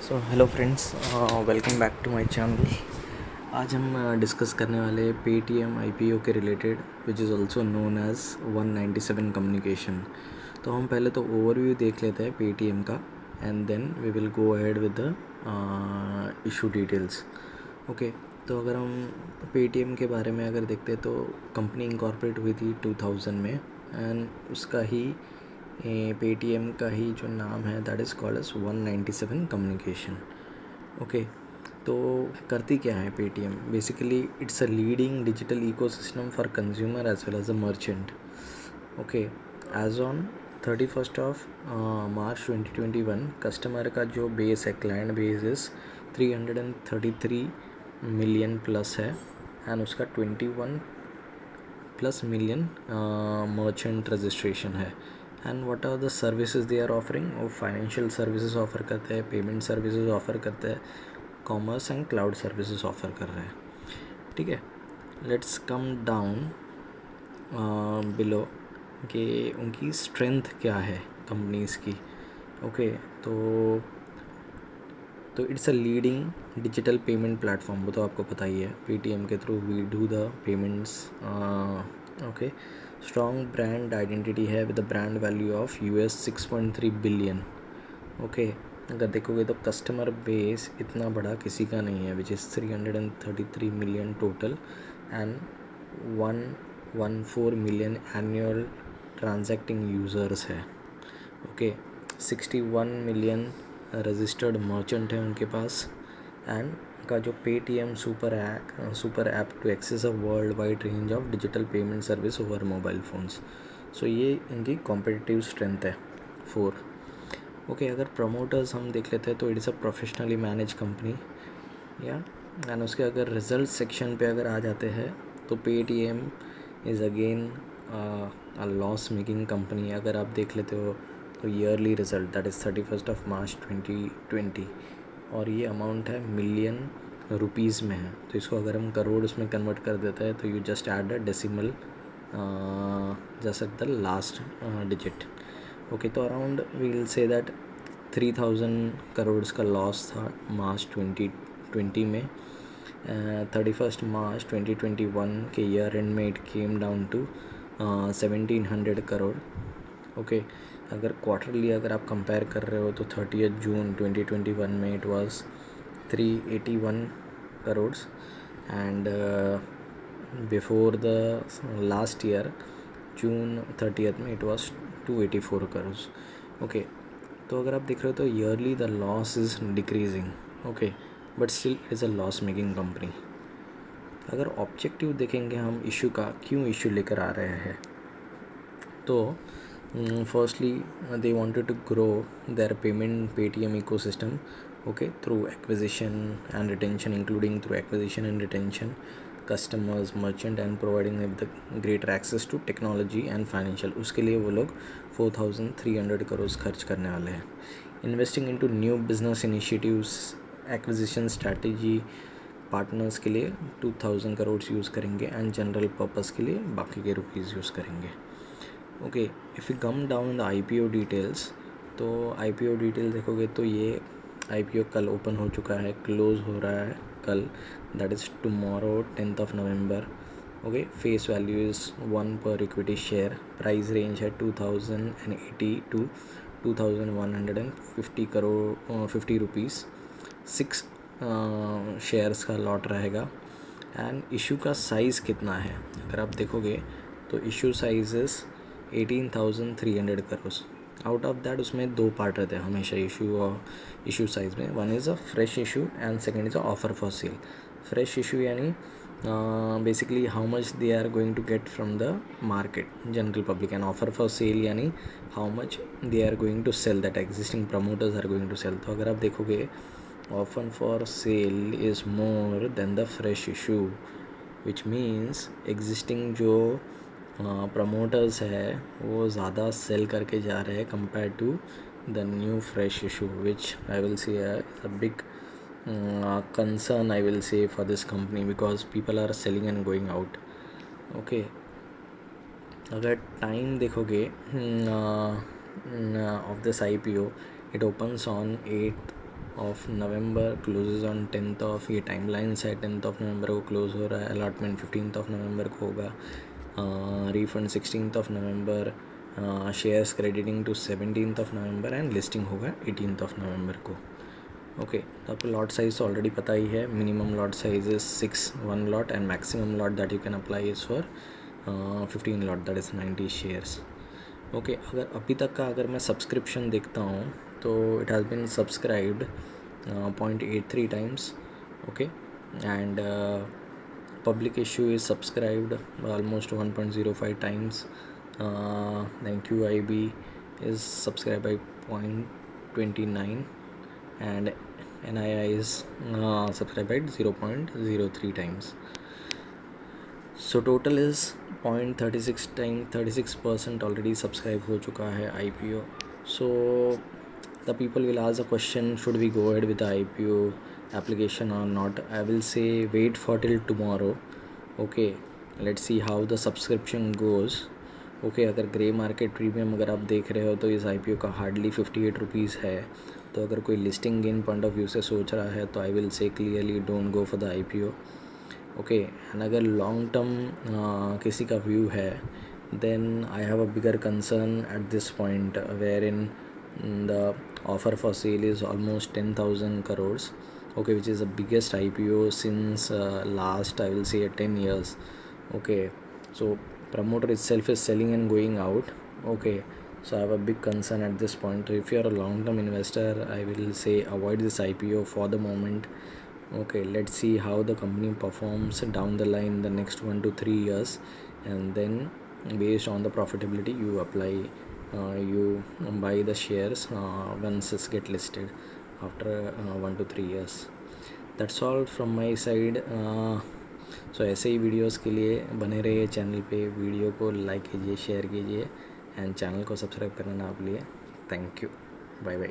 So hello friends, welcome back to my channel. आज हम discuss करने वाले पेटीएम आईपीओ के related, which is also known as 197 communication. तो हम पहले तो ओवरव्यू देख लेते हैं पेटीएम का, and then we will go ahead with the issue details. Okay, तो अगर हम पेटीएम के बारे में अगर देखते हैं तो कंपनी इनकॉर्पोरेट हुई थी 2000 में, एंड उसका ही पेटीएम का ही जो नाम है that is called as 197 communication. Okay, तो करती क्या है Paytm? Basically it's a leading digital ecosystem for consumer as well as a merchant. Okay, as on 31st of March 2021 customer का जो बेस है, client base is 333 million plus है, and उसका 21 plus million merchant registration है। And what are the services they are offering? वो financial services offer करते हैं, payment services offer करते हैं, commerce and cloud services offer कर रहे हैं। ठीक है, लेट्स कम डाउन बिलो कि उनकी स्ट्रेंथ क्या है कंपनीज़ की। ओके, तो it's a leading digital payment platform, वो तो आपको पता ही है। पेटीएम के through we do the payments. Okay, strong brand identity है with the brand value of $6.3 billion. Okay, अगर देखोगे तो कस्टमर बेस इतना बड़ा किसी का नहीं है, which is 333 million total, and 114 million annual transacting users है। ओके, 61 मिलियन रजिस्टर्ड मर्चेंट है उनके पास, एंड का जो Paytm super app to access a world wide range of digital payment service over mobile phones. So ये इनकी competitive strength है 4। Okay, अगर प्रमोटर्स हम देख लेते हैं तो it is a professionally manage company या, एंड उसके अगर रिजल्ट सेक्शन पे अगर आ जाते हैं तो Paytm is again a loss making company. अगर आप देख लेते हो तो yearly result that is 31st of मार्च 2020, और ये अमाउंट है मिलियन रुपीज़ में है। तो इसको अगर हम करोड़ में कन्वर्ट कर देते हैं तो you just add a decimal just at the last digit. Okay, तो around we will say that 3000 crore का लॉस था मार्च 2020 में। 31st मार्च 2021 के ईयर एंड में it came down to 1700 crore. Okay, अगर क्वार्टरली अगर आप कंपेयर कर रहे हो तो 30th जून 2021 में it was 381 crore, and before the last year June 30th में इट वाज 284 करोड़। ओके, तो अगर आप देख रहे हो तो yearly the loss is decreasing. Okay, but still it is a loss making company. अगर ऑब्जेक्टिव देखेंगे हम इशू का, क्यों इशू लेकर आ रहे हैं, तो firstly they wanted to grow their payment Paytm ecosystem, okay, through acquisition and retention, including through acquisition and retention customers, merchant, and providing them with the greater access to technology and financial। उसके लिए वो लोग 4300 करोड़ खर्च करने वाले हैं। Investing into new business initiatives, acquisition strategy, partners के लिए 2000 करोड़ यूज़ करेंगे, एंड जनरल पर्पस के लिए बाकी के रुपीज़ यूज़ करेंगे। Okay, if you come down the IPO details, तो आईपीओ डिटेल देखोगे तो ये आईपीओ कल ओपन हो चुका है, क्लोज हो रहा है कल, that is tomorrow 10th of November. Okay, face value is 1 पर इक्विटी शेयर, प्राइस रेंज है 2080 टू 2150 करोड़ 50 रुपीज़। 6 शेयर्स का लॉट रहेगा। एंड इशू का साइज़ कितना है अगर आप देखोगे तो issue size is 18,300 crore. Out of that उसमें 2 पार्ट रहते हैं हमेशा इशू साइज में। One is a fresh issue and second is a offer for cell. Fresh issue यानी basically how much they are going to get from the market general public, and offer for sale यानी how much they are going to sell, that existing promoters are going to sell. तो अगर आप देखोगे offer for sale is more than the fresh issue, which means existing जो promoters है वो ज़्यादा sell करके जा रहे हैं compare to the new fresh issue, which I will see a big concern I will say for this company, because people are selling and going out. Okay, अगर time देखोगे of this IPO, it opens on 8th of November, closes on 10th of, ये timelines है, 10th of November को close हो रहा है, allotment 15th of November को होगा, refund 16th of November, shares crediting to 17th of November and listing होगा 18th of November को. ओके, तो आपको लॉट साइज ऑलरेडी पता ही है. Minimum lot size is 6 1 lot and maximum lot that you can apply is for 15 lot, that is 90 shares. Okay, अगर अभी तक का अगर मैं सब्सक्रिप्शन देखता हूँ तो it has been subscribed 0.83 times. Okay, and public issue is subscribed almost 1.05 times. Then QIB is subscribed by 0.29 and NII is subscribed by 0.03 times. So total is 0.36 time, 36% already subscribe हो चुका है IPO. So the people will ask the question, should we go ahead with the IPO application or not? I will say wait for till tomorrow. Okay, let's see how the subscription goes. Okay, अगर grey market premium अगर आप देख रहे हो तो इस IPO का hardly 58 rupees है. तो अगर कोई listing gain point of view से सोच रहा है तो I will say clearly don't go for the IPO. Okay, and अगर लॉन्ग टर्म किसी का व्यू है then I have a bigger concern at this point where in the offer for sale is almost 10,000 crores. Okay, which is the biggest IPO since last I will say 10 years. Okay, so promoter itself is selling and going out. Okay, so I have a big concern at this point. So if you are a long term investor, I will say avoid this IPO for the moment. Okay, let's see how the company performs down the line the next 1 to 3 years, and then based on the profitability you apply, you buy the shares once it get listed after 1 to 3 years. That's all from my side. सो ऐसे ही videos के लिए बने रहिए channel पे. Video को like कीजिए, share कीजिए and channel को सब्सक्राइब करना ना भूलिए. Thank you, bye bye.